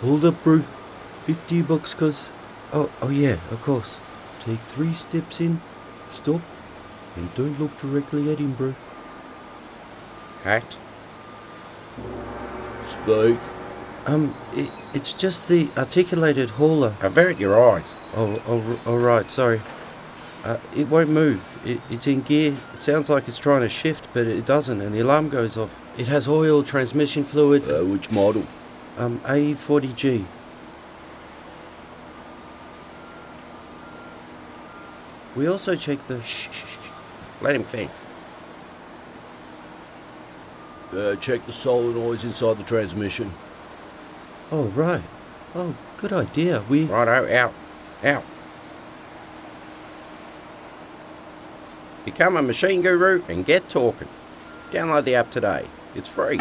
Hold up, bro. $50, cuz. Oh yeah, of course. Take 3 steps in, stop, and don't look directly at him, bro. Hat? Speak. It's just the articulated hauler. Avert your eyes. Alright, sorry. It won't move. It's in gear. It sounds like it's trying to shift, but it doesn't, and the alarm goes off. It has oil, transmission fluid. Which model? A40G. We also check the shh. Let him think. Check the solenoids inside the transmission. Oh, right. Oh, good idea. Righto, out. Become a machine guru and get talking. Download the app today. It's free.